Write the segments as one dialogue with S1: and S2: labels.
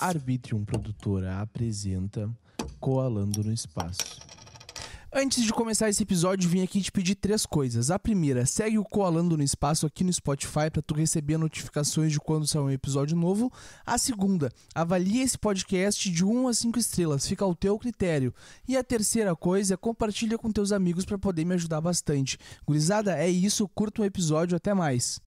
S1: Arbitrium Produtora apresenta Koalando no Espaço. Antes de começar esse episódio, vim aqui te pedir 3 coisas. A primeira, segue o Koalando no Espaço aqui no Spotify para tu receber notificações de quando sair um episódio novo. A segunda, avalie esse podcast de 1 a 5 estrelas, fica ao teu critério. E a terceira coisa, compartilha com teus amigos para poder me ajudar bastante. Gurizada, é isso, curta o episódio, até mais.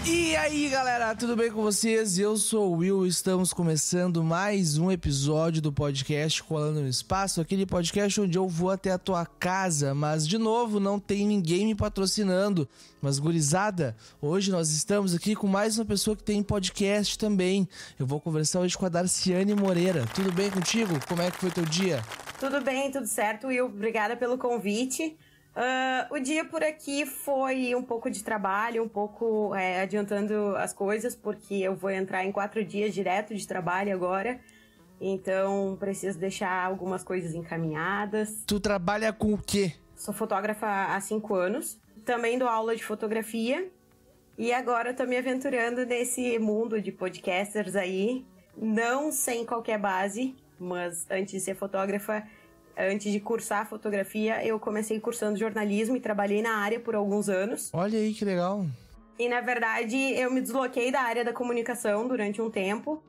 S1: E aí galera, tudo bem com vocês? Eu sou o Will, estamos começando mais um episódio do podcast Koalando no Espaço, aquele podcast onde eu vou até a tua casa, mas de novo não tem ninguém me patrocinando. Mas gurizada, hoje nós estamos aqui com mais uma pessoa que tem podcast também. Eu vou conversar hoje com a Darciane Moreira. Tudo bem contigo? Como é que foi teu dia?
S2: Tudo bem, tudo certo, Will. Obrigada pelo convite. O dia por aqui foi um pouco de trabalho, um pouco adiantando as coisas, porque eu vou entrar em 4 dias direto de trabalho agora, então preciso deixar algumas coisas encaminhadas.
S1: Tu trabalha com o quê?
S2: Sou fotógrafa há 5 anos, também dou aula de fotografia e agora tô me aventurando nesse mundo de podcasters aí, não sem qualquer base, mas antes de ser fotógrafa, antes de cursar fotografia, eu comecei cursando jornalismo e trabalhei na área por alguns anos.
S1: Olha aí que legal.
S2: E na verdade eu me desloquei da área da comunicação durante um tempo,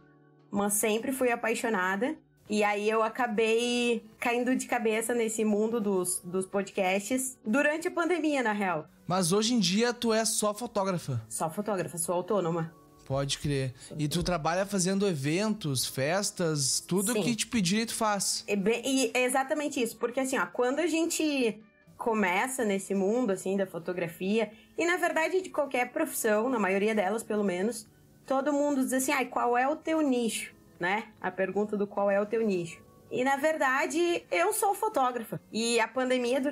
S2: mas sempre fui apaixonada. E aí eu acabei caindo de cabeça nesse mundo dos podcasts durante a pandemia, na real.
S1: Mas hoje em dia tu é só fotógrafa?
S2: Só fotógrafa, sou autônoma.
S1: Pode crer. E tu trabalha fazendo eventos, festas, tudo
S2: Sim.
S1: que te pedir tu faz.
S2: E é exatamente isso, porque assim, ó, quando a gente começa nesse mundo, assim, da fotografia, e na verdade de qualquer profissão, na maioria delas pelo menos, todo mundo diz assim, qual é o teu nicho, né? A pergunta do qual é o teu nicho. E na verdade, eu sou fotógrafa. E a pandemia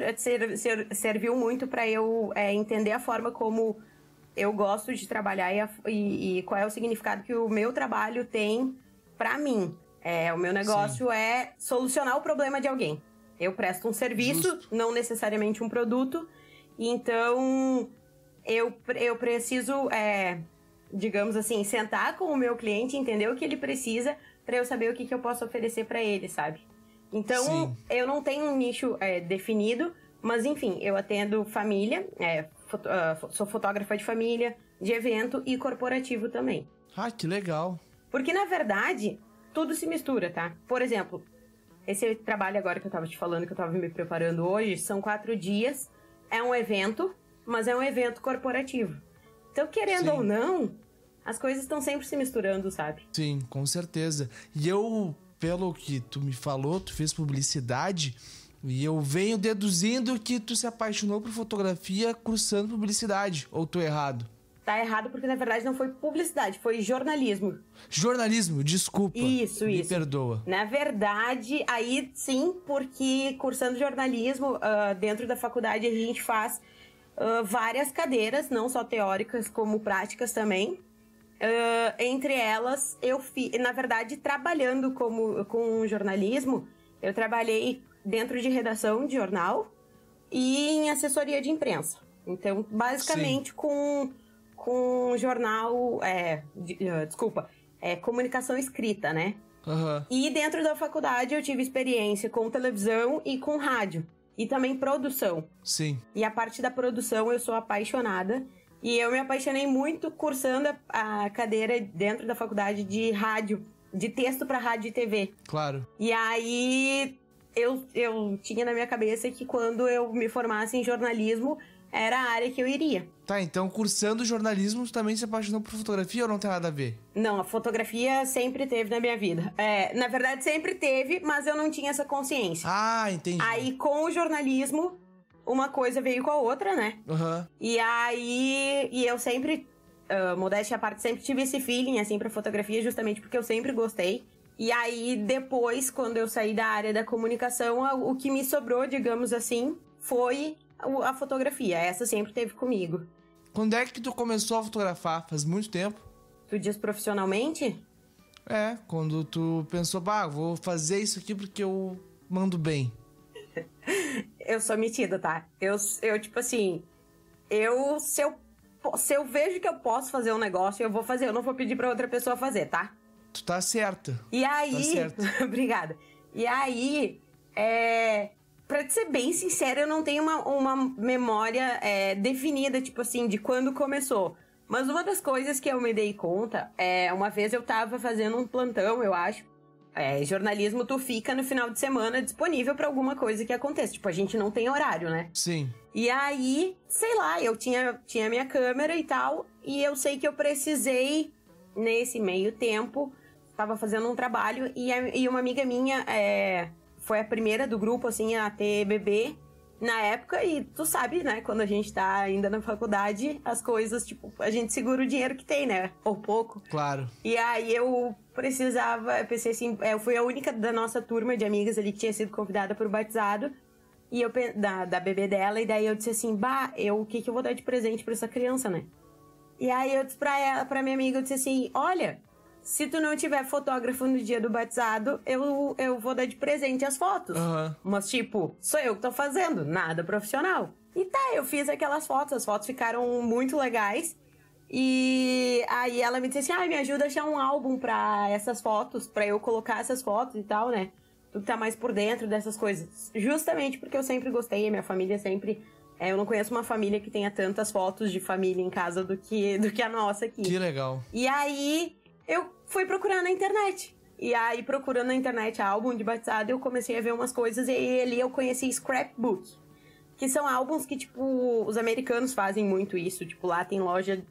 S2: serviu muito para eu entender a forma como eu gosto de trabalhar e qual é o significado que o meu trabalho tem pra mim. O meu negócio é solucionar o problema de alguém. Eu presto um serviço, Justo. Não necessariamente um produto. Então, eu preciso, digamos assim, sentar com o meu cliente, entender o que ele precisa, pra eu saber o que eu posso oferecer pra ele, sabe? Então, Sim. Eu não tenho um nicho definido, mas enfim, eu atendo família, sou fotógrafa de família, de evento e corporativo também.
S1: Ah, que legal.
S2: Porque, na verdade, tudo se mistura, tá? Por exemplo, esse trabalho agora que eu tava te falando, que eu tava me preparando hoje, são 4 dias, é um evento, mas é um evento corporativo. Então, querendo Sim. ou não, as coisas estão sempre se misturando, sabe?
S1: Sim, com certeza. E eu, pelo que tu me falou, tu fez publicidade... E eu venho deduzindo que tu se apaixonou por fotografia cursando publicidade, ou tô errado?
S2: Tá errado porque na verdade não foi publicidade, foi jornalismo.
S1: Jornalismo, desculpa.
S2: Isso.
S1: Me perdoa.
S2: Na verdade, aí sim, porque cursando jornalismo, dentro da faculdade a gente faz várias cadeiras, não só teóricas como práticas também. Entre elas, na verdade, trabalhando com jornalismo, eu trabalhei dentro de redação de jornal e em assessoria de imprensa. Então, basicamente, com jornal... comunicação escrita, né?
S1: Uhum.
S2: E dentro da faculdade eu tive experiência com televisão e com rádio. E também produção.
S1: Sim.
S2: E a parte da produção eu sou apaixonada. E eu me apaixonei muito cursando a cadeira dentro da faculdade de rádio, de texto para rádio e TV.
S1: Claro.
S2: E aí... Eu tinha na minha cabeça que quando eu me formasse em jornalismo, era a área que eu iria.
S1: Tá, então cursando jornalismo, tu também se apaixonou por fotografia ou não tem nada a ver?
S2: Não, a fotografia sempre teve na minha vida. Na verdade, sempre teve, mas eu não tinha essa consciência.
S1: Ah, entendi.
S2: Aí, com o jornalismo, uma coisa veio com a outra, né?
S1: Uhum.
S2: E aí, eu sempre, modéstia à parte, sempre tive esse feeling, assim, pra fotografia, justamente porque eu sempre gostei. E aí, depois, quando eu saí da área da comunicação, o que me sobrou, digamos assim, foi a fotografia. Essa sempre teve comigo.
S1: Quando é que tu começou a fotografar? Faz muito tempo?
S2: Tu diz profissionalmente?
S1: Quando tu pensou, vou fazer isso aqui porque eu mando bem.
S2: Eu sou metida, tá? Eu tipo assim, se eu vejo que eu posso fazer um negócio, eu vou fazer. Eu não vou pedir pra outra pessoa fazer, tá?
S1: Tu tá certa.
S2: E aí...
S1: Tá certo.
S2: Obrigada. E aí, pra te ser bem sincera, eu não tenho uma memória definida, tipo assim, de quando começou. Mas uma das coisas que eu me dei conta, uma vez eu tava fazendo um plantão, eu acho. Jornalismo, tu fica no final de semana disponível pra alguma coisa que aconteça. Tipo, a gente não tem horário, né?
S1: Sim.
S2: E aí, sei lá, eu tinha minha câmera e tal, e eu sei que eu precisei, nesse meio tempo, tava fazendo um trabalho, e uma amiga minha foi a primeira do grupo, assim, a ter bebê na época, e tu sabe, né, quando a gente tá ainda na faculdade, as coisas, tipo, a gente segura o dinheiro que tem, né, ou pouco.
S1: Claro.
S2: E aí eu pensei assim, eu fui a única da nossa turma de amigas ali que tinha sido convidada pro batizado, e da bebê dela, e daí eu disse assim, o que eu vou dar de presente pra essa criança, né? E aí eu disse pra minha amiga, eu disse assim, olha, se tu não tiver fotógrafo no dia do batizado, eu vou dar de presente as fotos.
S1: Uhum.
S2: Mas tipo, sou eu que tô fazendo, nada profissional. E tá, eu fiz aquelas fotos, as fotos ficaram muito legais. E aí ela me disse assim, me ajuda a achar um álbum pra essas fotos, pra eu colocar essas fotos e tal, né? Tu que tá mais por dentro dessas coisas. Justamente porque eu sempre gostei, a minha família sempre... eu não conheço uma família que tenha tantas fotos de família em casa do que a nossa aqui.
S1: Que legal.
S2: E aí, eu fui procurar na internet. E aí, procurando na internet álbum de batizado, eu comecei a ver umas coisas. E aí, ali eu conheci scrapbook. Que são álbuns que, tipo, os americanos fazem muito isso. Tipo, lá tem loja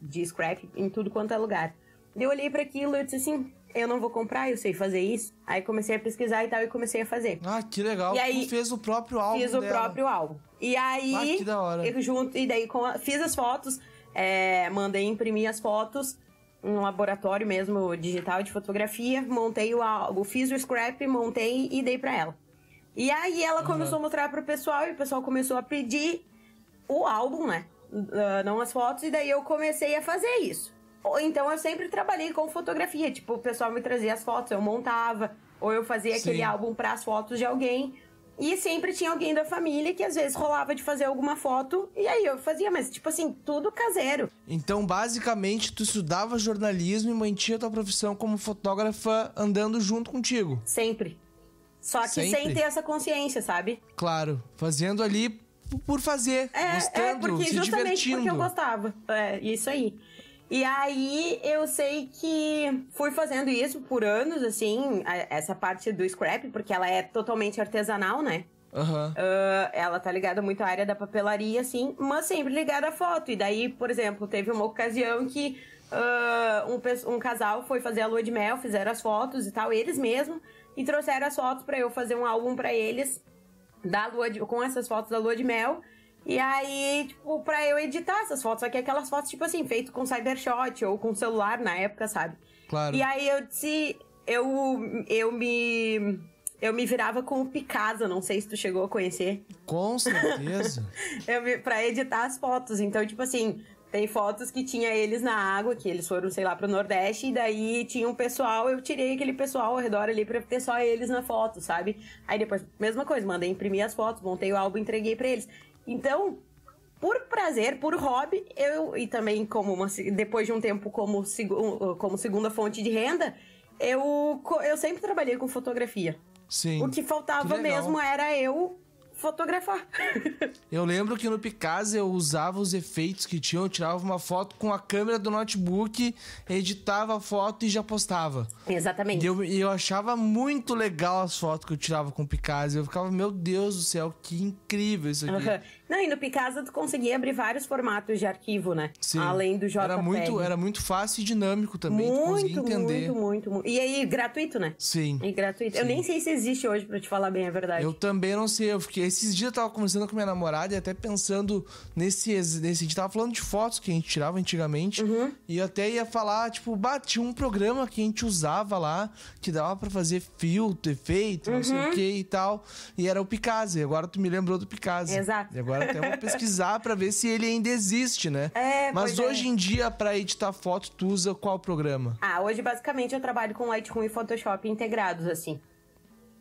S2: de scrap em tudo quanto é lugar. Eu olhei pra aquilo e disse assim... Eu não vou comprar, eu sei fazer isso. Aí comecei a pesquisar e tal, e comecei a fazer.
S1: Ah, que legal.
S2: E aí,
S1: tu fez o próprio álbum
S2: Fiz o próprio álbum. E aí...
S1: que da hora.
S2: E daí fiz as fotos, mandei imprimir as fotos em um laboratório mesmo, digital de fotografia. Montei o álbum, fiz o scrap, montei e dei pra ela. E aí ela começou a mostrar pro pessoal, e o pessoal começou a pedir o álbum, né? Não as fotos, e daí eu comecei a fazer isso. Então eu sempre trabalhei com fotografia, tipo, o pessoal me trazia as fotos, eu montava, ou eu fazia aquele álbum para as fotos de alguém, e sempre tinha alguém da família que às vezes rolava de fazer alguma foto, e aí eu fazia, mas tipo assim, tudo caseiro.
S1: Então, basicamente, tu estudava jornalismo e mantinha tua profissão como fotógrafa andando junto contigo.
S2: Sempre. Só que sem ter essa consciência, sabe?
S1: Claro, fazendo ali por fazer, gostando,
S2: porque
S1: se
S2: justamente
S1: divertindo.
S2: Porque eu gostava, isso aí. E aí, eu sei que fui fazendo isso por anos, assim, essa parte do scrap, porque ela é totalmente artesanal, né?
S1: Uhum.
S2: Ela tá ligada muito à área da papelaria, assim, mas sempre ligada à foto. E daí, por exemplo, teve uma ocasião que um casal foi fazer a lua de mel, fizeram as fotos e tal, eles mesmos, e trouxeram as fotos pra eu fazer um álbum pra eles com essas fotos da lua de mel. E aí, tipo, pra eu editar essas fotos, só que aquelas fotos, tipo assim, feito com Cybershot ou com celular na época, sabe?
S1: Claro.
S2: E aí eu disse, eu me virava com o Picasa, não sei se tu chegou a conhecer.
S1: Com certeza.
S2: Pra editar as fotos, então, tipo assim, tem fotos que tinha eles na água, que eles foram, sei lá, pro Nordeste, e daí tinha um pessoal, eu tirei aquele pessoal ao redor ali pra ter só eles na foto, sabe? Aí depois, mesma coisa, mandei imprimir as fotos, montei o álbum e entreguei pra eles. Então, por prazer, por hobby, e também depois de um tempo como segunda fonte de renda, eu sempre trabalhei com fotografia.
S1: Sim.
S2: O que faltava mesmo era eu fotografar.
S1: Eu lembro que no Picasa eu usava os efeitos que tinham, eu tirava uma foto com a câmera do notebook, editava a foto e já postava.
S2: Exatamente.
S1: E eu achava muito legal as fotos que eu tirava com o Picasa. Eu ficava, meu Deus do céu, que incrível isso aqui.
S2: Uhum. Não, e no Picasa tu conseguia abrir vários formatos de arquivo, né?
S1: Sim.
S2: Além do JPEG.
S1: Era muito fácil e dinâmico também, tu conseguia entender.
S2: Muito. E aí, gratuito, né?
S1: Sim.
S2: E gratuito.
S1: Sim.
S2: Eu nem sei se existe hoje, pra te falar bem a verdade.
S1: Eu também não sei, esses dias eu tava conversando com minha namorada e até pensando nesse dia, tava falando de fotos que a gente tirava antigamente, e eu até ia falar, tipo, tinha um programa que a gente usava lá, que dava pra fazer filtro, efeito, não sei o que e tal, e era o Picasa, e agora tu me lembrou do Picasa.
S2: Exato.
S1: E agora até vou pesquisar pra ver se ele ainda existe, né? Mas hoje em dia, pra editar foto, tu usa qual programa?
S2: Hoje basicamente eu trabalho com Lightroom e Photoshop integrados, assim.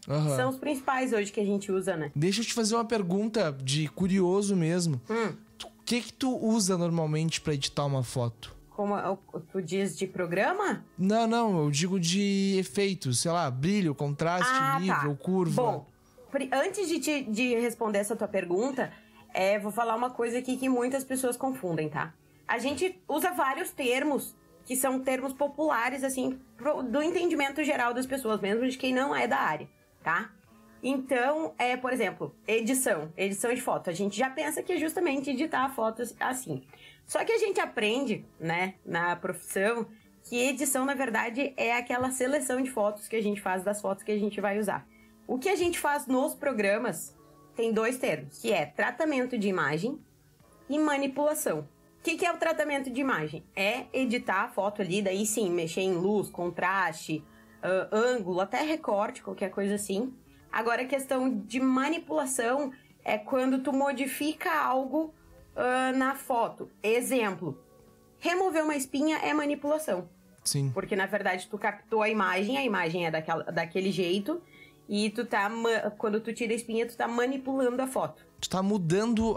S1: Uhum.
S2: São os principais hoje que a gente usa, né?
S1: Deixa eu te fazer uma pergunta de curioso mesmo. O que tu usa normalmente pra editar uma foto?
S2: Como tu diz de programa?
S1: Não, eu digo de efeitos, sei lá, brilho, contraste, nível, curva.
S2: Bom, antes de responder essa tua pergunta, vou falar uma coisa aqui que muitas pessoas confundem, tá? A gente usa vários termos, que são termos populares, assim, do entendimento geral das pessoas, mesmo de quem não é da área, tá? Então, por exemplo, edição de foto. A gente já pensa que é justamente editar fotos assim. Só que a gente aprende, né, na profissão, que edição, na verdade, é aquela seleção de fotos que a gente faz das fotos que a gente vai usar. O que a gente faz nos programas tem 2 termos, que é tratamento de imagem e manipulação. O que é o tratamento de imagem? É editar a foto ali, daí sim, mexer em luz, contraste, ângulo, até recorte, qualquer coisa assim. Agora, a questão de manipulação é quando tu modifica algo na foto. Exemplo, remover uma espinha é manipulação.
S1: Sim.
S2: Porque, na verdade, tu captou a imagem é daquele jeito, e quando tu tira a espinha, tu tá manipulando a foto.
S1: Tu tá mudando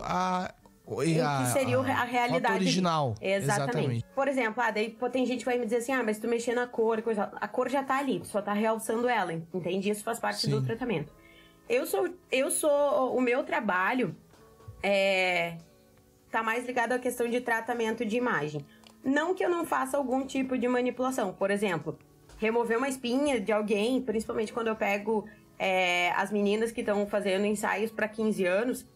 S1: o
S2: que seria a realidade
S1: foto original.
S2: Exatamente. Por exemplo, daí tem gente que vai me dizer assim, mas tu mexer na cor, a cor já tá ali, tu só tá realçando ela, entende? Isso faz parte do tratamento. O meu trabalho tá mais ligado à questão de tratamento de imagem. Não que eu não faça algum tipo de manipulação. Por exemplo, remover uma espinha de alguém, principalmente quando eu pego as meninas que estão fazendo ensaios para 15 anos,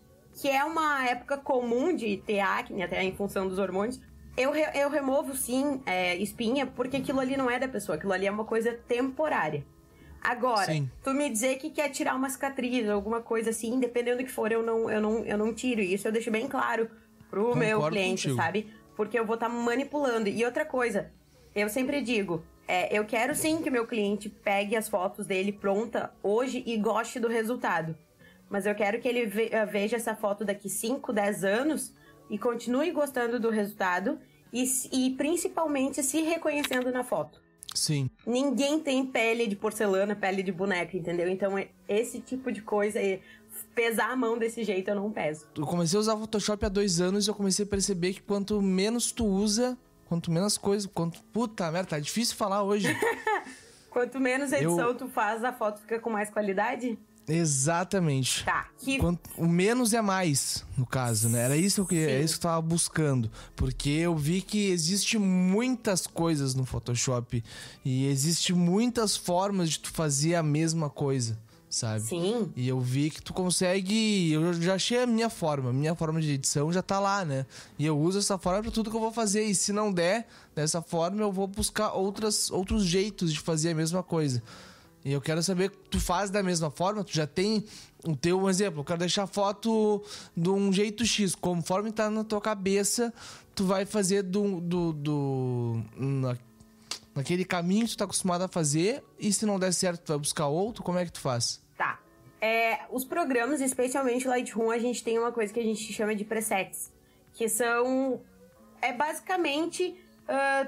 S2: que é uma época comum de ter acne, até em função dos hormônios. Eu removo, sim, espinha, porque aquilo ali não é da pessoa, aquilo ali é uma coisa temporária. Agora, tu me dizer que quer tirar uma cicatriz, alguma coisa assim, dependendo do que for, eu não tiro. E isso eu deixo bem claro pro meu cliente, contigo. Sabe? Porque eu vou estar manipulando. E outra coisa, eu sempre digo, eu quero sim que o meu cliente pegue as fotos dele pronta hoje e goste do resultado. Mas eu quero que ele veja essa foto daqui 5, 10 anos e continue gostando do resultado e principalmente se reconhecendo na foto.
S1: Sim.
S2: Ninguém tem pele de porcelana, pele de boneca, entendeu? Então, esse tipo de coisa, pesar a mão desse jeito, eu não peso.
S1: Eu comecei a usar Photoshop há 2 anos e eu comecei a perceber que quanto menos tu usa, quanto menos coisa, puta merda, tá difícil falar hoje.
S2: Quanto menos edição tu faz, a foto fica com mais qualidade?
S1: Exatamente.
S2: Tá.
S1: O menos é mais, no caso, né? Era isso que eu tava buscando. Porque eu vi que existe muitas coisas no Photoshop. E existe muitas formas de tu fazer a mesma coisa, sabe?
S2: Sim.
S1: E eu vi que tu consegue... Eu já achei a minha forma de edição já tá lá, né? E eu uso essa forma pra tudo que eu vou fazer. E se não der dessa forma, eu vou buscar outros jeitos de fazer a mesma coisa. E eu quero saber, tu faz da mesma forma? Tu já tem o teu exemplo? Eu quero deixar a foto de um jeito X. Conforme tá na tua cabeça, tu vai fazer naquele caminho que tu tá acostumado a fazer. E se não der certo, tu vai buscar outro? Como é que tu faz?
S2: Tá. Os programas, especialmente Lightroom, a gente tem uma coisa que a gente chama de presets. Que são... basicamente...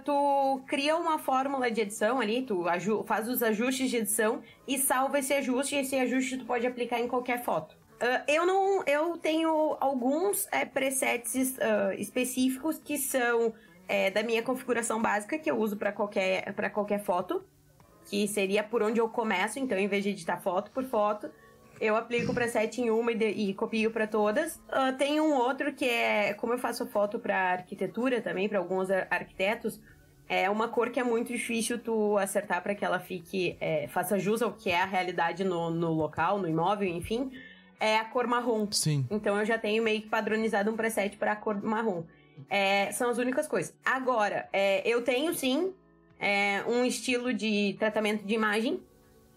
S2: tu cria uma fórmula de edição ali, tu faz os ajustes de edição e salva esse ajuste, e esse ajuste tu pode aplicar em qualquer foto. Eu tenho alguns presets específicos que são da minha configuração básica, que eu uso para qualquer foto, que seria por onde eu começo. Então, em vez de editar foto por foto, eu aplico o preset em uma e copio para todas. Tem um outro que como eu faço foto para arquitetura também, para alguns arquitetos, é uma cor que é muito difícil tu acertar para que ela faça jus ao que é a realidade no local, no imóvel, enfim, é a cor marrom.
S1: Sim.
S2: Então eu já tenho meio que padronizado um preset para a cor marrom. São as únicas coisas. Agora, eu tenho sim um estilo de tratamento de imagem,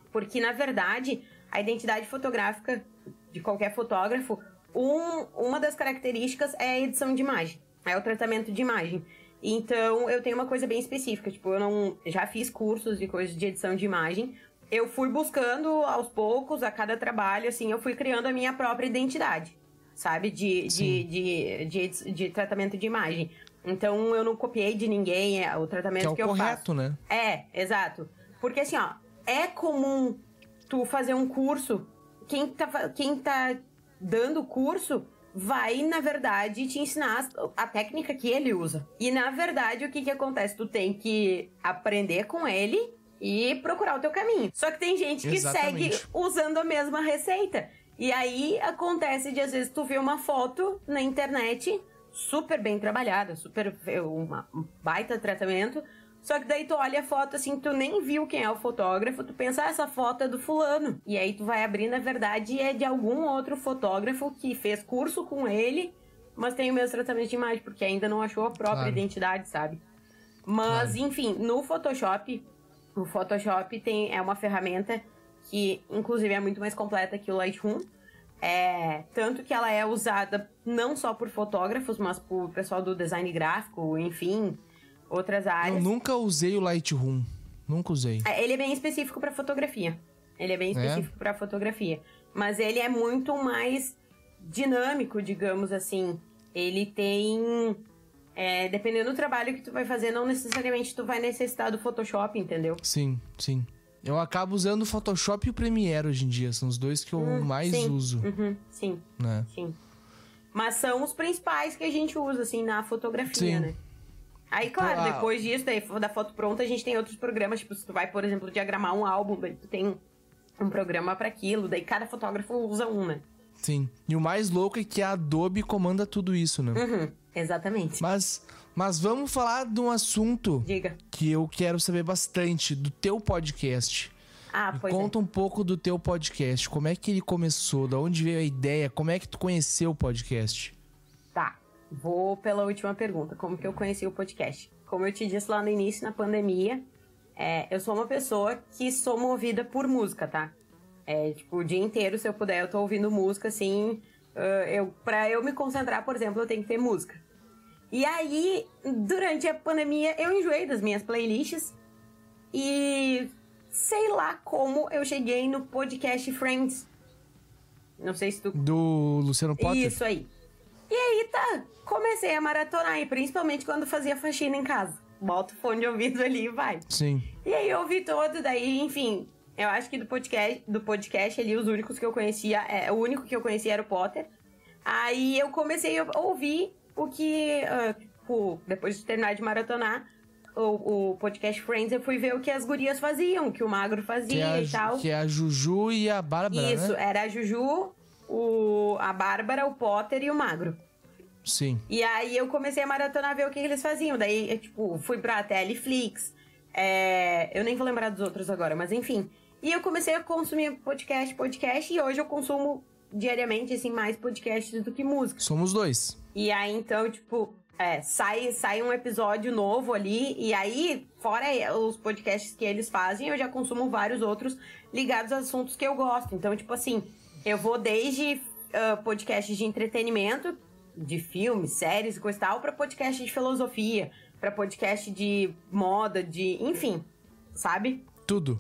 S2: porque na verdade... A identidade fotográfica de qualquer fotógrafo, uma das características é a edição de imagem, é o tratamento de imagem. Então, eu tenho uma coisa bem específica, tipo, já fiz cursos de coisas de edição de imagem, eu fui buscando aos poucos, a cada trabalho, assim, eu fui criando a minha própria identidade, sabe, de tratamento de imagem. Então, eu não copiei de ninguém, o tratamento que eu faço.
S1: Que é o correto, né?
S2: Exato. Porque, assim, é comum... tu fazer um curso, quem tá dando o curso vai, na verdade, te ensinar a técnica que ele usa. E, na verdade, o que acontece? Tu tem que aprender com ele e procurar o teu caminho. Só que tem gente que segue usando a mesma receita. E aí, acontece de, às vezes, tu vê uma foto na internet super bem trabalhada, um baita tratamento. Só que daí tu olha a foto assim, tu nem viu quem é o fotógrafo, tu pensa, essa foto é do fulano. E aí tu vai abrir, na verdade, é de algum outro fotógrafo que fez curso com ele, mas tem o mesmo tratamento de imagem, porque ainda não achou a própria identidade, sabe? Mas, enfim, no Photoshop, o Photoshop é uma ferramenta que, inclusive, é muito mais completa que o Lightroom. Tanto que ela é usada não só por fotógrafos, mas por pessoal do design gráfico, enfim, outras áreas.
S1: Eu nunca usei o Lightroom. Nunca usei.
S2: Ele é bem específico para fotografia. Mas ele é muito mais dinâmico, digamos assim. Ele tem... dependendo do trabalho que tu vai fazer, não necessariamente tu vai necessitar do Photoshop, entendeu?
S1: Sim. Eu acabo usando o Photoshop e o Premiere hoje em dia. São os dois que eu mais uso.
S2: Sim.
S1: Né?
S2: Sim. Mas são os principais que a gente usa, assim, na fotografia, né? Aí, claro, depois disso, da foto pronta, a gente tem outros programas. Tipo, se tu vai, por exemplo, diagramar um álbum, daí tu tem um programa pra aquilo. Daí cada fotógrafo usa um, né?
S1: Sim. E o mais louco é que a Adobe comanda tudo isso, né?
S2: Exatamente.
S1: Mas vamos falar de um assunto que eu quero saber bastante, do teu podcast. Conta um pouco do teu podcast. Como é que ele começou? Da onde veio a ideia? Como é que tu conheceu o podcast?
S2: Tá. Vou pela última pergunta. Como que eu conheci o podcast? Como eu te disse lá no início, na pandemia, eu sou uma pessoa que sou movida por música, tá? Tipo, o dia inteiro, se eu puder, eu tô ouvindo música, assim... pra eu me concentrar, por exemplo, eu tenho que ter música. E aí, durante a pandemia, eu enjoei das minhas playlists. E sei lá como eu cheguei no podcast Friends. Não sei se tu...
S1: Do Luciano Potter?
S2: Isso aí. E aí, comecei a maratonar, e principalmente quando fazia faxina em casa. Bota o fone de ouvido ali e vai.
S1: Sim.
S2: E aí eu ouvi todo, daí, enfim... Eu acho que do podcast ali, os únicos que eu conhecia... o único que eu conhecia era o Potter. Aí eu comecei a ouvir o que... depois de terminar de maratonar o podcast Friends, eu fui ver o que as gurias faziam, o que o Magro fazia e tal.
S1: Que é a Juju e a Bárbara,
S2: Isso,
S1: né?
S2: era a Juju, a Bárbara, o Potter e o Magro.
S1: Sim.
S2: E aí eu comecei a maratonar, ver o que eles faziam. Daí, fui pra Teleflix. Eu nem vou lembrar dos outros agora, mas enfim... E eu comecei a consumir podcast, e hoje eu consumo diariamente, assim, mais podcasts do que música.
S1: Somos dois.
S2: E aí, então, sai um episódio novo ali, e aí, fora os podcasts que eles fazem, eu já consumo vários outros ligados a assuntos que eu gosto. Então, tipo assim, eu vou desde podcasts de entretenimento, de filmes, séries e coisa e tal, pra podcast de filosofia, pra podcast de moda, enfim, sabe?
S1: Tudo.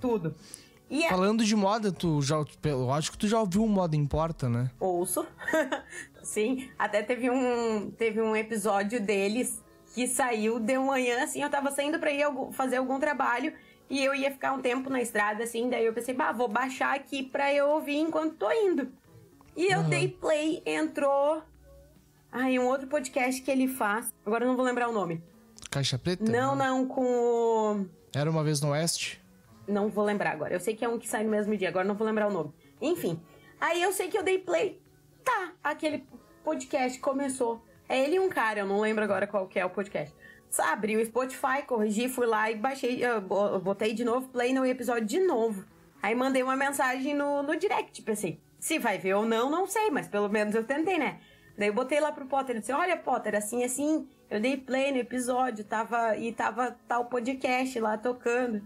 S1: Falando de moda, eu acho que tu já ouviu o Moda Importa, né?
S2: Ouço. Sim, até teve um episódio deles que saiu de manhã, assim, eu tava saindo pra ir fazer algum trabalho e eu ia ficar um tempo na estrada, assim, daí eu pensei, vou baixar aqui pra eu ouvir enquanto tô indo. E eu dei play, entrou... um outro podcast que ele faz, agora eu não vou lembrar o nome.
S1: Caixa Preta?
S2: Não, com o...
S1: Era Uma Vez no Oeste?
S2: Não vou lembrar agora. Eu sei que é um que sai no mesmo dia, agora não vou lembrar o nome. Enfim, aí eu sei que eu dei play. Aquele podcast começou. É ele e um cara, eu não lembro agora qual que é o podcast. Abri o Spotify, corrigi, fui lá e baixei, botei de novo play no episódio de novo. Aí mandei uma mensagem no direct, pensei, se vai ver ou não, não sei, mas pelo menos eu tentei, né? Daí eu botei lá pro Potter e disse, olha, Potter, assim, eu dei play no episódio, tava tal podcast lá tocando.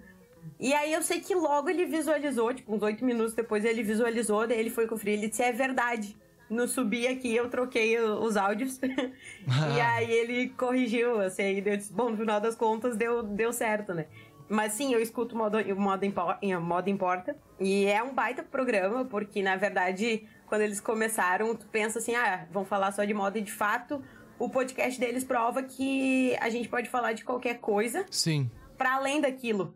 S2: E aí eu sei que logo ele visualizou, uns 8 minutos depois ele visualizou, daí ele foi conferir, ele disse, é verdade. No subir aqui eu troquei os áudios e aí ele corrigiu, assim, eu disse, bom, no final das contas deu certo, né? Mas sim, eu escuto o Moda Importa e é um baita programa, porque na verdade, quando eles começaram, tu pensa assim, vão falar só de moda, e de fato, o podcast deles prova que a gente pode falar de qualquer coisa.
S1: Sim.
S2: Pra além daquilo.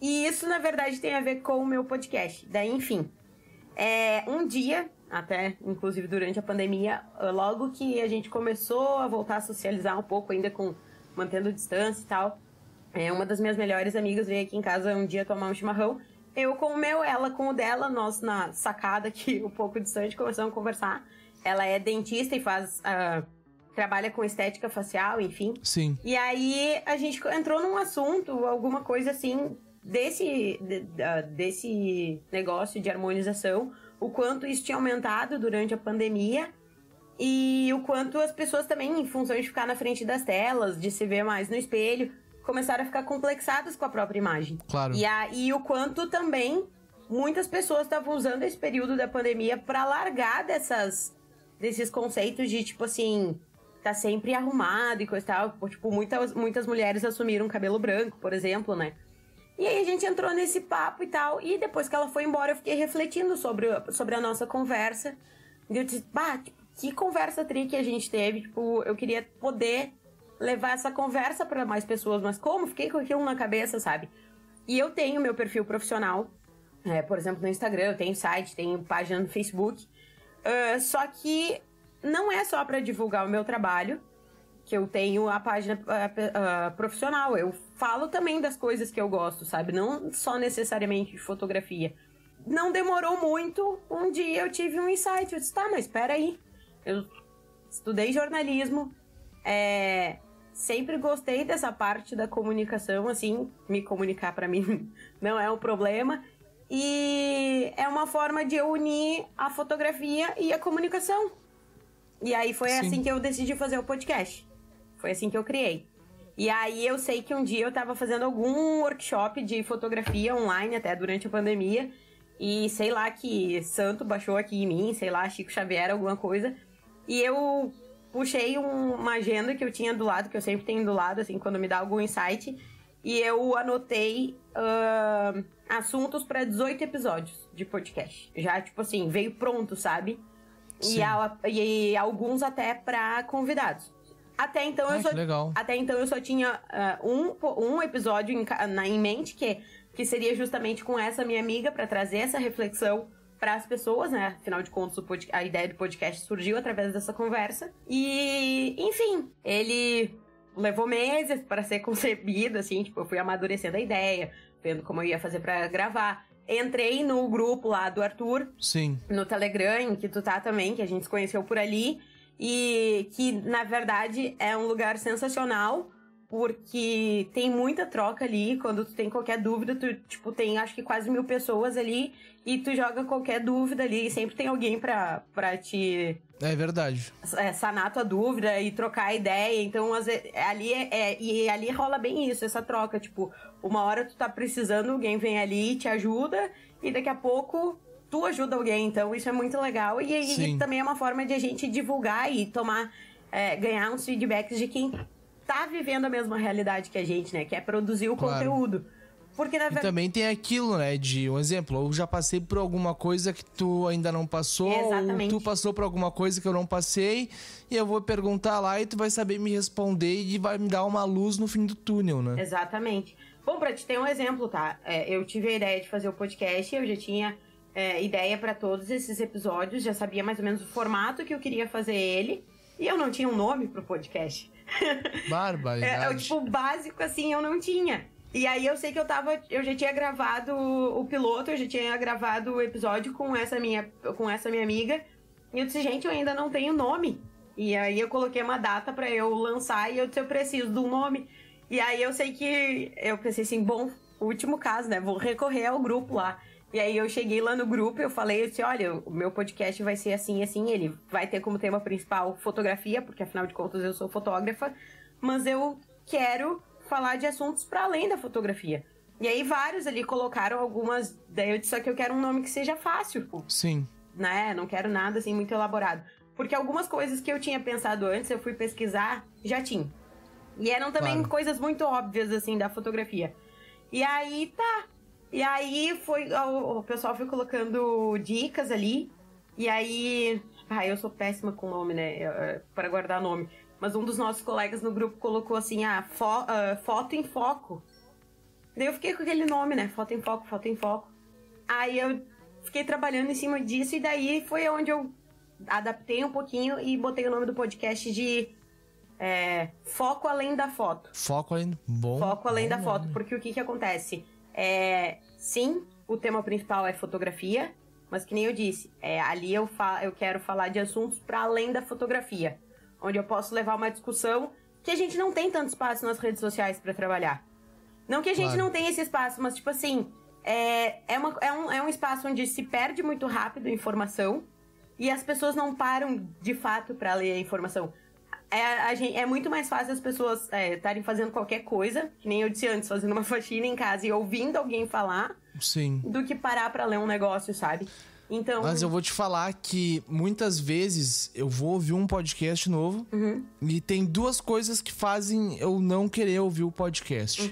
S2: E isso, na verdade, tem a ver com o meu podcast. Daí, enfim, um dia, até inclusive durante a pandemia, logo que a gente começou a voltar a socializar um pouco, ainda mantendo distância e tal, uma das minhas melhores amigas veio aqui em casa um dia tomar um chimarrão, eu com o meu, ela com o dela, nós na sacada aqui um pouco distante começamos a conversar. Ela é dentista e trabalha com estética facial, enfim.
S1: Sim.
S2: E aí a gente entrou num assunto, alguma coisa assim, desse negócio de harmonização, o quanto isso tinha aumentado durante a pandemia e o quanto as pessoas também, em função de ficar na frente das telas, de se ver mais no espelho, começaram a ficar complexadas com a própria imagem.
S1: Claro.
S2: E o quanto também muitas pessoas estavam usando esse período da pandemia para largar desses conceitos de, tipo assim, tá sempre arrumado e coisa e tal. Tipo, muitas mulheres assumiram cabelo branco, por exemplo, né? E aí a gente entrou nesse papo e tal. E depois que ela foi embora, eu fiquei refletindo sobre a nossa conversa. E eu disse, que conversa tri que a gente teve. Tipo, eu queria poder levar essa conversa para mais pessoas. Mas como? Fiquei com aquilo na cabeça, sabe? E eu tenho meu perfil profissional. Por exemplo, no Instagram, eu tenho site, tenho página no Facebook. Só que não é só para divulgar o meu trabalho que eu tenho a página profissional. Eu falo também das coisas que eu gosto, sabe? Não só necessariamente de fotografia. Não demorou muito, um dia eu tive um insight. Eu disse, tá, mas espera aí. Eu estudei jornalismo, sempre gostei dessa parte da comunicação, assim, me comunicar para mim não é um problema. E é uma forma de eu unir a fotografia e a comunicação. E aí foi assim que eu decidi fazer o podcast. Foi assim que eu criei. E aí eu sei que um dia eu tava fazendo algum workshop de fotografia online, até durante a pandemia. E sei lá que santo baixou aqui em mim, sei lá, Chico Xavier, alguma coisa. E eu puxei uma agenda que eu tinha do lado, que eu sempre tenho do lado, assim, quando me dá algum insight. E eu anotei assuntos para 18 episódios de podcast. Já, tipo assim, veio pronto, sabe? E alguns até para convidados. Até então eu só tinha um episódio em mente, que seria justamente com essa minha amiga, para trazer essa reflexão para as pessoas, né? Afinal de contas, a ideia do podcast surgiu através dessa conversa. E, enfim, ele levou meses para ser concebido, assim, tipo, eu fui amadurecendo a ideia, vendo como eu ia fazer para gravar. Entrei no grupo lá do Arthur,
S1: sim,
S2: no Telegram, em que tu tá também, que a gente se conheceu por ali, e que, na verdade, é um lugar sensacional, porque tem muita troca ali. Quando tu tem qualquer dúvida, tu, tipo, tem acho que quase 1000 pessoas ali, e tu joga qualquer dúvida ali, e sempre tem alguém pra te...
S1: É verdade.
S2: Sanar tua dúvida e trocar ideia. Então, ali rola bem isso, essa troca. Tipo, uma hora tu tá precisando, alguém vem ali e te ajuda, e daqui a pouco tu ajuda alguém. Então, isso é muito legal. E também é uma forma de a gente divulgar e ganhar uns feedbacks de quem tá vivendo a mesma realidade que a gente, né? Que é produzir o conteúdo. Porque, na verdade...
S1: E também tem aquilo, né, de um exemplo, eu já passei por alguma coisa que tu ainda não passou,
S2: exatamente,
S1: ou tu passou por alguma coisa que eu não passei, e eu vou perguntar lá e tu vai saber me responder e vai me dar uma luz no fim do túnel, né?
S2: Exatamente. Bom, pra te ter um exemplo, tá? Eu tive a ideia de fazer o podcast, eu já tinha ideia pra todos esses episódios, já sabia mais ou menos o formato que eu queria fazer ele, e eu não tinha um nome pro podcast.
S1: Barbaridade.
S2: Tipo, básico assim, eu não tinha. E aí eu sei que eu já tinha gravado o piloto, eu já tinha gravado o episódio com essa minha amiga. E eu disse, gente, eu ainda não tenho nome. E aí eu coloquei uma data pra eu lançar e eu disse, eu preciso de um nome. E aí eu sei que eu pensei assim, bom, último caso, né? Vou recorrer ao grupo lá. E aí eu cheguei lá no grupo e eu falei, eu disse, olha, o meu podcast vai ser assim, assim, ele vai ter como tema principal fotografia, porque afinal de contas eu sou fotógrafa, mas eu quero falar de assuntos para além da fotografia. E aí vários ali colocaram algumas... Daí eu disse, só que eu quero um nome que seja fácil.
S1: Sim.
S2: Né? Não quero nada assim muito elaborado. Porque algumas coisas que eu tinha pensado antes, eu fui pesquisar, já tinha. E eram também coisas muito óbvias, assim, da fotografia. E aí, tá. E aí o pessoal foi colocando dicas ali. E aí... eu sou péssima com nome, né? Para guardar nome. Mas um dos nossos colegas no grupo colocou assim, foto em foco. Daí eu fiquei com aquele nome, né? Foto em foco, foto em foco. Aí eu fiquei trabalhando em cima disso, e daí foi onde eu adaptei um pouquinho e botei o nome do podcast de Foco Além da Foto.
S1: Foco além... Bom.
S2: Foco Além da
S1: nome.
S2: Foto, porque o que acontece? Sim, o tema principal é fotografia, mas que nem eu disse, ali eu quero falar de assuntos para além da fotografia, onde eu posso levar uma discussão que a gente não tem tanto espaço nas redes sociais para trabalhar. Não que a gente não tenha esse espaço, mas tipo assim, é um espaço onde se perde muito rápido a informação e as pessoas não param de fato para ler a informação. É muito mais fácil as pessoas estarem fazendo qualquer coisa, que nem eu disse antes, fazendo uma faxina em casa e ouvindo alguém falar,
S1: Sim.
S2: do que parar pra ler um negócio, sabe? Então...
S1: Mas eu vou te falar que muitas vezes eu vou ouvir um podcast novo e tem duas coisas que fazem eu não querer ouvir o podcast.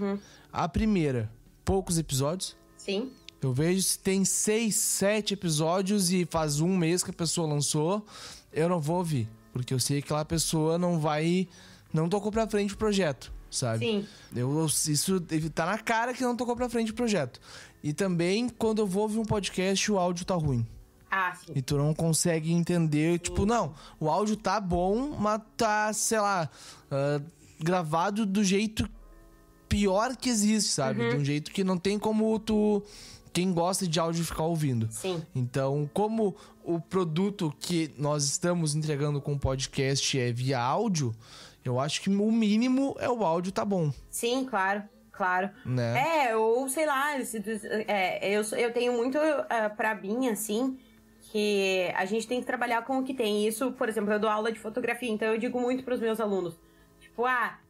S1: A primeira, poucos episódios.
S2: Sim.
S1: Eu vejo se tem 6, 7 episódios e faz um mês que a pessoa lançou, eu não vou ouvir. Porque eu sei que aquela pessoa não tocou pra frente o projeto, sabe?
S2: Sim.
S1: Isso tá na cara que não tocou pra frente o projeto. E também, quando eu vou ouvir um podcast, o áudio tá ruim.
S2: Ah, sim.
S1: E tu não consegue entender, tipo, não, o áudio tá bom, mas tá, sei lá, gravado do jeito pior que existe, sabe? De um jeito que não tem como quem gosta de áudio ficar ouvindo.
S2: Sim.
S1: Então, como o produto que nós estamos entregando com o podcast é via áudio, eu acho que o mínimo é o áudio tá bom.
S2: Sim, claro.
S1: Né?
S2: Ou sei lá, eu tenho muito pra mim, assim, que a gente tem que trabalhar com o que tem. Isso, por exemplo, eu dou aula de fotografia, então eu digo muito pros meus alunos, tipo,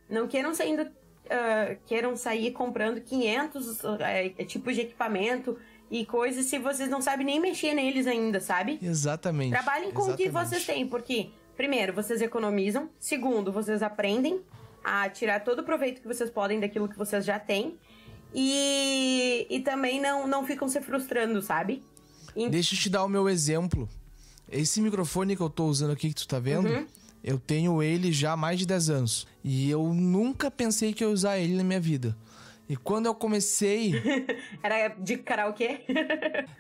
S2: não queiram sair comprando 500 tipos de equipamento e coisas se vocês não sabem nem mexer neles ainda, sabe?
S1: Exatamente.
S2: Trabalhem com o que vocês têm, porque, primeiro, vocês economizam. Segundo, vocês aprendem a tirar todo o proveito que vocês podem daquilo que vocês já têm. E também não ficam se frustrando, sabe?
S1: Deixa eu te dar o meu exemplo. Esse microfone que eu tô usando aqui, que tu tá vendo, eu tenho ele já há mais de 10 anos. E eu nunca pensei que eu ia usar ele na minha vida. E quando eu comecei...
S2: Era de karaokê?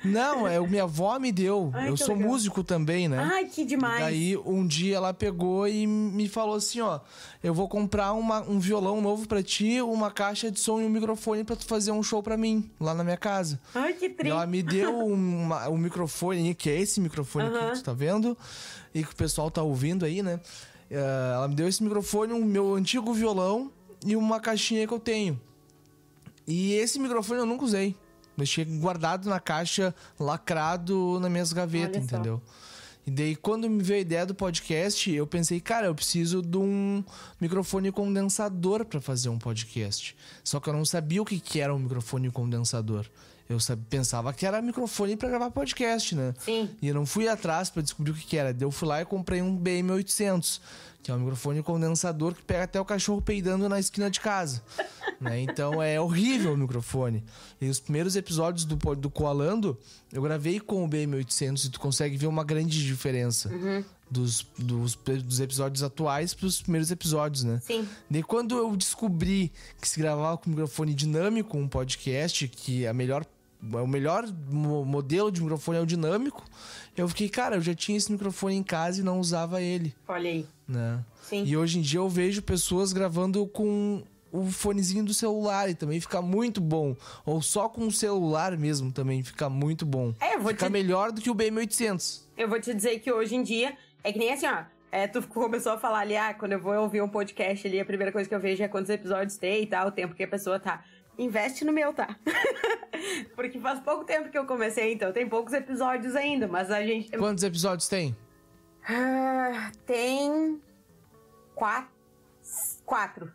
S1: Não, minha avó me deu.
S2: Ai,
S1: eu sou
S2: legal.
S1: músico também, né?
S2: Ai, que demais.
S1: E daí, um dia ela pegou e me falou assim, ó... Eu vou comprar um violão novo pra ti, uma caixa de som e um microfone pra tu fazer um show pra mim, lá na minha casa.
S2: Ai, que triste.
S1: E ela me deu um microfone, que é esse microfone aqui que tu tá vendo, e que o pessoal tá ouvindo aí, né? Ela me deu esse microfone, o meu antigo violão e uma caixinha que eu tenho. E esse microfone eu nunca usei. Deixei guardado na caixa, lacrado nas minhas gavetas, entendeu? E daí, quando me veio a ideia do podcast, eu pensei, cara, eu preciso de um microfone condensador pra fazer um podcast. Só que eu não sabia o que era um microfone condensador. Eu pensava que era microfone pra gravar podcast, né?
S2: Sim.
S1: E eu não fui atrás pra descobrir o que era. Daí eu fui lá e comprei um BM800, que é um microfone condensador que pega até o cachorro peidando na esquina de casa. Né? Então é horrível o microfone. E os primeiros episódios do Coalando, eu gravei com o BM800 e tu consegue ver uma grande diferença dos episódios atuais pros primeiros episódios, né?
S2: Sim.
S1: Daí quando eu descobri que se gravava com microfone dinâmico um podcast, que o melhor modelo de microfone é o dinâmico, eu fiquei, cara, eu já tinha esse microfone em casa e não usava ele.
S2: Olha aí.
S1: Né?
S2: Sim.
S1: E hoje em dia eu vejo pessoas gravando com o fonezinho do celular e também fica muito bom. Ou só com o celular mesmo também fica muito bom. Fica melhor do que o BM800.
S2: Eu vou te dizer que hoje em dia, é que nem assim, ó. Tu começou a falar ali, quando eu vou ouvir um podcast ali, a primeira coisa que eu vejo é quantos episódios tem e tal, o tempo que a pessoa tá. Investe no meu, tá? Porque faz pouco tempo que eu comecei, então tem poucos episódios ainda, mas a gente...
S1: Quantos episódios tem?
S2: Tem... 4.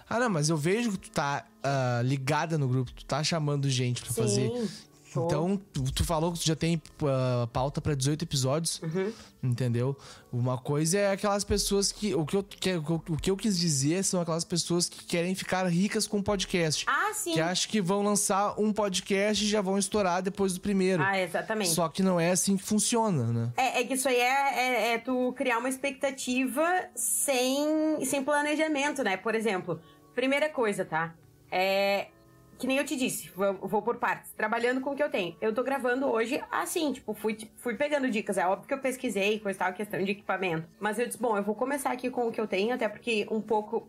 S1: Não, mas eu vejo que tu tá ligada no grupo, tu tá chamando gente pra fazer. Então, tu falou que tu já tem pauta pra 18 episódios, entendeu? Uma coisa é aquelas pessoas que... O que eu quis dizer são aquelas pessoas que querem ficar ricas com podcast.
S2: Sim.
S1: Que acham que vão lançar um podcast e já vão estourar depois do primeiro.
S2: Exatamente.
S1: Só que não é assim que funciona, né?
S2: É que isso aí é tu criar uma expectativa sem planejamento, né? Por exemplo, primeira coisa, tá? que nem eu te disse, vou por partes, trabalhando com o que eu tenho. Eu tô gravando hoje assim, tipo, fui pegando dicas. É óbvio que eu pesquisei, coisa e tal, questão de equipamento. Mas eu disse, bom, eu vou começar aqui com o que eu tenho, até porque um pouco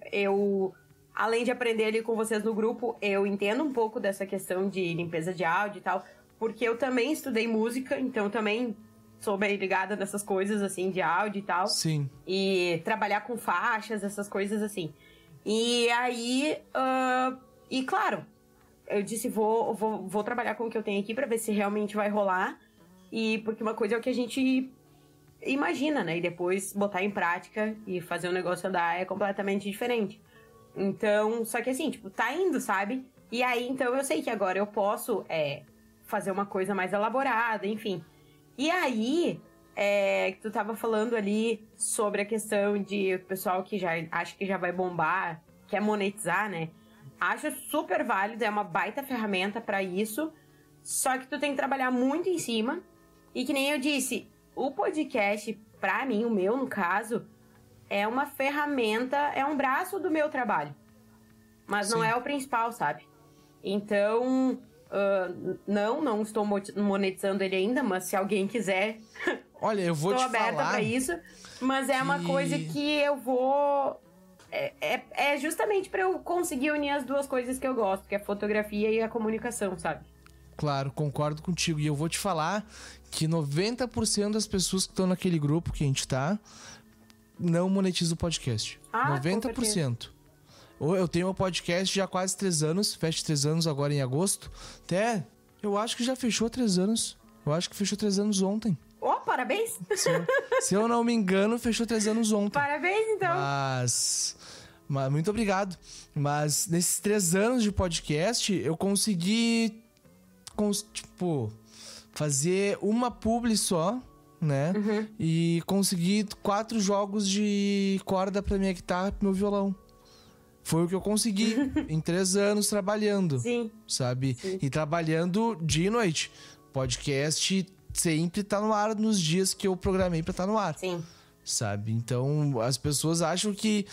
S2: além de aprender ali com vocês no grupo, eu entendo um pouco dessa questão de limpeza de áudio e tal, porque eu também estudei música, então também sou bem ligada nessas coisas, assim, de áudio e tal.
S1: Sim.
S2: E trabalhar com faixas, essas coisas assim. E aí, e claro, eu disse, vou trabalhar com o que eu tenho aqui pra ver se realmente vai rolar. E porque uma coisa é o que a gente imagina, né? E depois botar em prática e fazer o negócio andar é completamente diferente. Então, só que assim, tipo, tá indo, sabe? E aí, então, eu sei que agora eu posso fazer uma coisa mais elaborada, enfim. E aí, tu tava falando ali sobre a questão de o pessoal que já acha que já vai bombar, quer monetizar, né? Acho super válido, é uma baita ferramenta pra isso. Só que tu tem que trabalhar muito em cima. E que nem eu disse, o podcast, pra mim, o meu, no caso, é uma ferramenta, é um braço do meu trabalho. Mas não é o principal, sabe? Então, não estou monetizando ele ainda, mas se alguém quiser...
S1: Olha, eu vou te falar...
S2: Estou aberta pra isso. Mas é uma coisa que eu vou... É justamente pra eu conseguir unir as duas coisas que eu gosto, que é a fotografia e a comunicação, sabe?
S1: Claro, concordo contigo. E eu vou te falar que 90% das pessoas que estão naquele grupo que a gente tá não monetizam o podcast. 90%. Eu tenho um podcast já há quase 3 anos, fecha 3 anos agora em agosto. Até, eu acho que já fechou 3 anos. Eu acho que fechou 3 anos ontem.
S2: Oh, parabéns!
S1: Se eu não me engano, fechou 3 anos ontem.
S2: Parabéns, então!
S1: Mas muito obrigado. Mas nesses 3 anos de podcast, eu consegui... fazer uma publi só, né?
S2: Uhum.
S1: E consegui 4 jogos de corda pra minha guitarra e pro meu violão. Foi o que eu consegui em 3 anos trabalhando.
S2: Sim.
S1: Sabe?
S2: Sim.
S1: E trabalhando dia e noite. Podcast sempre tá no ar nos dias que eu programei pra estar no ar.
S2: Sim.
S1: Sabe? Então, as pessoas acham que...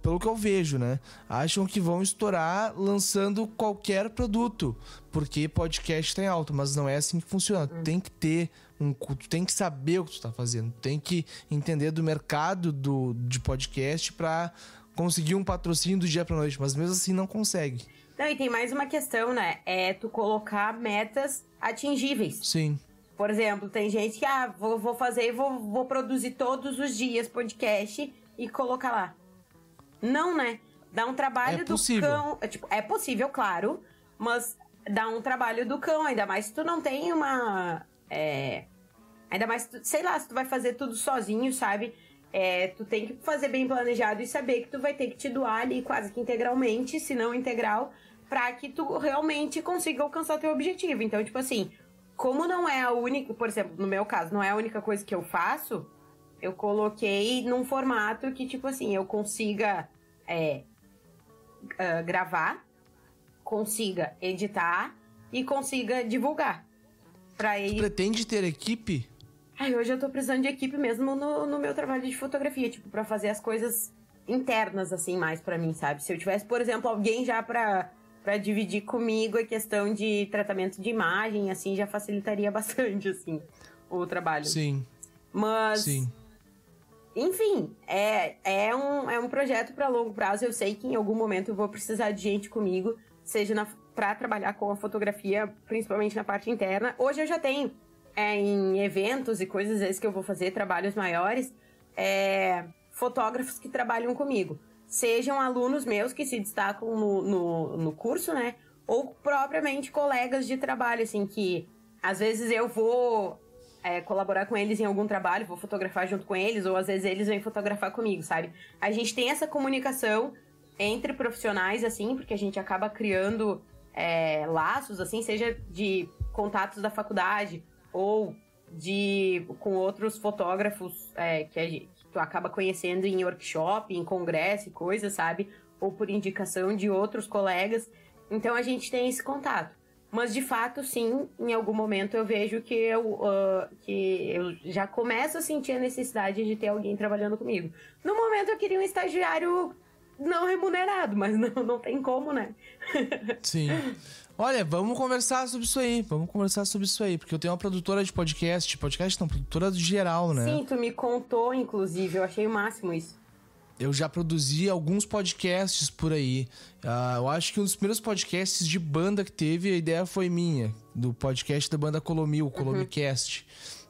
S1: Pelo que eu vejo, né? Acham que vão estourar lançando qualquer produto. Porque podcast tem alto, mas não é assim que funciona. Tu tem que ter tu tem que saber o que tu tá fazendo. Tu tem que entender do mercado de podcast pra conseguir um patrocínio do dia pra noite. Mas mesmo assim não consegue.
S2: Não, e tem mais uma questão, né? É tu colocar metas atingíveis.
S1: Sim.
S2: Por exemplo, tem gente que, vou fazer e vou produzir todos os dias podcast e colocar lá. Não, né? Dá um trabalho do cão. É possível, claro, mas dá um trabalho do cão, ainda mais se tu não tem uma... ainda mais, sei lá, se tu vai fazer tudo sozinho, sabe? Tu tem que fazer bem planejado e saber que tu vai ter que te doar ali quase que integralmente, se não integral, pra que tu realmente consiga alcançar teu objetivo. Então, tipo assim, como não é a única... Por exemplo, no meu caso, não é a única coisa que eu faço... Eu coloquei num formato que, tipo assim, eu consiga gravar, consiga editar e consiga divulgar.
S1: Tu pretende ter equipe?
S2: Hoje eu tô precisando de equipe mesmo no meu trabalho de fotografia, tipo, pra fazer as coisas internas, assim, mais pra mim, sabe? Se eu tivesse, por exemplo, alguém já pra dividir comigo a questão de tratamento de imagem, assim, já facilitaria bastante, assim, o trabalho.
S1: Sim.
S2: Mas...
S1: Sim.
S2: Enfim, é um projeto para longo prazo. Eu sei que em algum momento eu vou precisar de gente comigo, seja para trabalhar com a fotografia, principalmente na parte interna. Hoje eu já tenho, em eventos e coisas às vezes que eu vou fazer, trabalhos maiores, fotógrafos que trabalham comigo. Sejam alunos meus que se destacam no curso, né? Ou propriamente colegas de trabalho, assim, que às vezes eu vou... colaborar com eles em algum trabalho, vou fotografar junto com eles, ou às vezes eles vêm fotografar comigo, sabe? A gente tem essa comunicação entre profissionais, assim, porque a gente acaba criando laços, assim, seja de contatos da faculdade ou com outros fotógrafos que tu acaba conhecendo em workshop, em congresso e coisas, sabe? Ou por indicação de outros colegas. Então a gente tem esse contato. Mas, de fato, sim, em algum momento eu vejo que eu já começo a sentir a necessidade de ter alguém trabalhando comigo. No momento eu queria um estagiário não remunerado, mas não tem como, né?
S1: Sim. Olha, vamos conversar sobre isso aí. Porque eu tenho uma produtora de podcast não, produtora geral, né?
S2: Sim, tu me contou, inclusive, eu achei o máximo isso.
S1: Eu já produzi alguns podcasts por aí. Eu acho que um dos primeiros podcasts de banda que teve, a ideia foi minha, do podcast da banda Colomil, o Colomicast.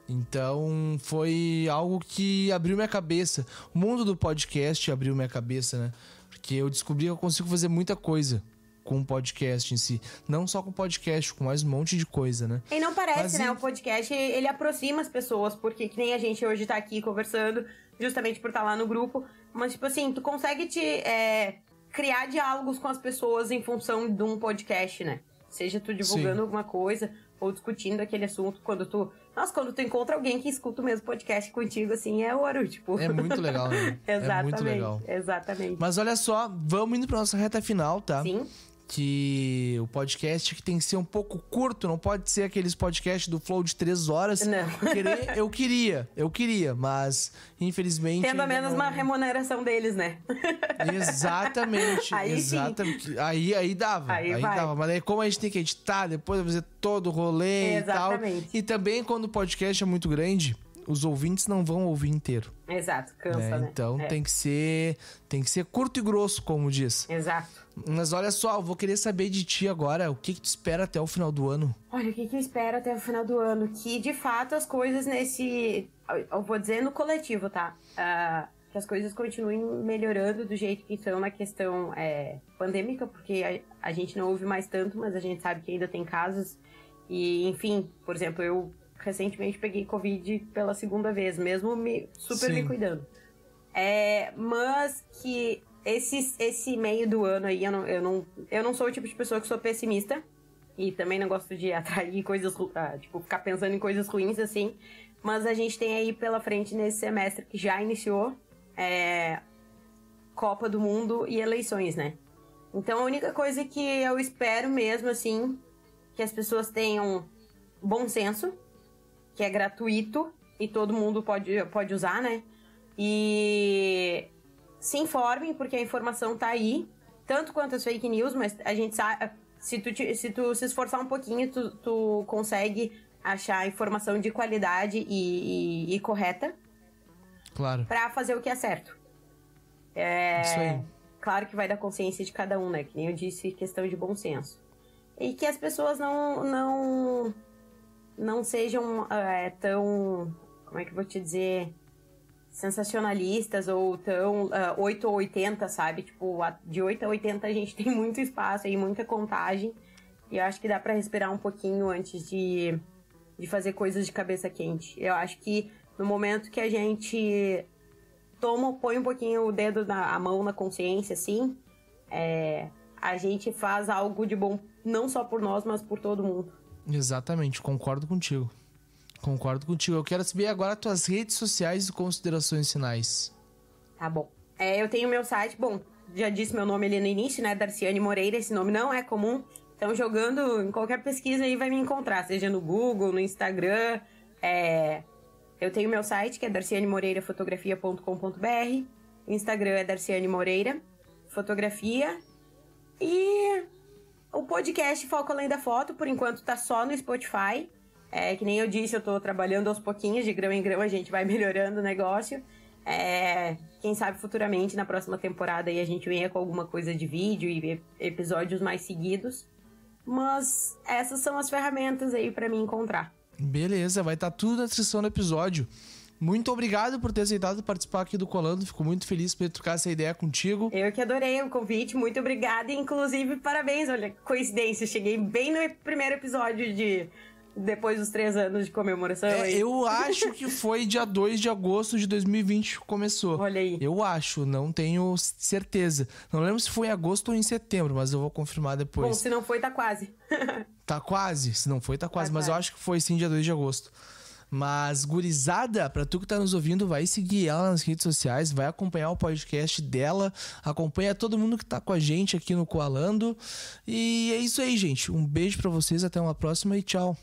S1: Então, foi algo que abriu minha cabeça. O mundo do podcast abriu minha cabeça, né? Porque eu descobri que eu consigo fazer muita coisa com o podcast em si. Não só com o podcast, com mais um monte de coisa, né?
S2: E não parece, né? O podcast, ele aproxima as pessoas, porque que nem a gente hoje tá aqui conversando, justamente por estar lá no grupo. Mas, tipo assim, tu consegue criar diálogos com as pessoas em função de um podcast, né? Seja tu divulgando alguma coisa ou discutindo aquele assunto quando tu encontra alguém que escuta o mesmo podcast contigo, assim, é ouro, tipo.
S1: É muito legal, né?
S2: Exatamente,
S1: é muito legal.
S2: Exatamente.
S1: Mas olha só, vamos indo pra nossa reta final, tá?
S2: Sim.
S1: Que o podcast que tem que ser um pouco curto, não pode ser aqueles podcasts do Flow de 3 horas.
S2: Não.
S1: Eu queria, mas infelizmente...
S2: Tendo a menos uma remuneração deles, né?
S1: Exatamente,
S2: aí
S1: exatamente. Aí dava, aí dava. Mas aí como a gente tem que editar, depois fazer todo o rolê
S2: exatamente.
S1: E tal. E também quando o podcast é muito grande, os ouvintes não vão ouvir inteiro.
S2: Exato, cansa, né?
S1: Então tem que ser curto e grosso, como diz.
S2: Exato.
S1: Mas olha só, eu vou querer saber de ti agora, o que tu espera até o final do ano?
S2: Olha, o que eu espero até o final do ano? Que, de fato, as coisas eu vou dizer no coletivo, tá? Que as coisas continuem melhorando do jeito que estão na questão pandêmica, porque a gente não ouve mais tanto, mas a gente sabe que ainda tem casos. E, enfim, por exemplo, eu recentemente peguei Covid pela 2ª vez, mesmo me cuidando. Mas que esse meio do ano aí, eu não sou o tipo de pessoa que sou pessimista. E também não gosto de atrair coisas, tipo, ficar pensando em coisas ruins, assim. Mas a gente tem aí pela frente nesse semestre que já iniciou Copa do Mundo e eleições, né? Então a única coisa que eu espero mesmo, assim, que as pessoas tenham bom senso, que é gratuito e todo mundo pode usar, né? E se informem, porque a informação tá aí, tanto quanto as fake news, mas a gente sabe, se tu se esforçar um pouquinho, tu consegue achar informação de qualidade e correta.
S1: Claro.
S2: Pra fazer o que é certo.
S1: Isso aí.
S2: Claro que vai da consciência de cada um, né? Que nem eu disse, questão de bom senso. E que as pessoas não sejam tão, como é que eu vou te dizer, sensacionalistas ou tão 8 ou 80, sabe? Tipo, de 8 a 80 a gente tem muito espaço e muita contagem. E eu acho que dá pra respirar um pouquinho antes de fazer coisas de cabeça quente. Eu acho que no momento que a gente põe um pouquinho o dedo, a mão na consciência, assim, a gente faz algo de bom, não só por nós, mas por todo mundo.
S1: Exatamente, concordo contigo. Eu quero saber agora as tuas redes sociais e considerações finais.
S2: Tá bom. Eu tenho meu site, bom, já disse meu nome ali no início, né? Darciane Moreira, esse nome não é comum. Então, jogando em qualquer pesquisa aí vai me encontrar, seja no Google, no Instagram. Eu tenho meu site, que é darcianemoreirafotografia.com.br. O Instagram é Darciane Moreira Fotografia. E o podcast Foco Além da Foto, por enquanto, tá só no Spotify. Que nem eu disse, eu tô trabalhando aos pouquinhos, de grão em grão a gente vai melhorando o negócio. Quem sabe futuramente, na próxima temporada, aí a gente venha com alguma coisa de vídeo e episódios mais seguidos. Mas essas são as ferramentas aí pra me encontrar.
S1: Beleza, vai estar tudo na descrição do episódio. Muito obrigado por ter aceitado participar aqui do Colando. Fico muito feliz por trocar essa ideia contigo.
S2: Eu que adorei o convite, muito obrigada. E, inclusive, parabéns, olha, coincidência. Cheguei bem no primeiro episódio depois dos 3 anos de comemoração.
S1: Eu acho que foi dia 2 de agosto de 2020 que começou.
S2: Olha aí.
S1: Eu acho, não tenho certeza. Não lembro se foi em agosto ou em setembro, mas eu vou confirmar depois.
S2: Bom, se não foi, tá quase.
S1: Tá quase, se não foi, tá quase. Mas eu acho que foi sim dia 2 de agosto. Mas, gurizada, pra tu que tá nos ouvindo, vai seguir ela nas redes sociais, vai acompanhar o podcast dela, acompanha todo mundo que tá com a gente aqui no Coalando. E é isso aí, gente. Um beijo pra vocês, até uma próxima e tchau.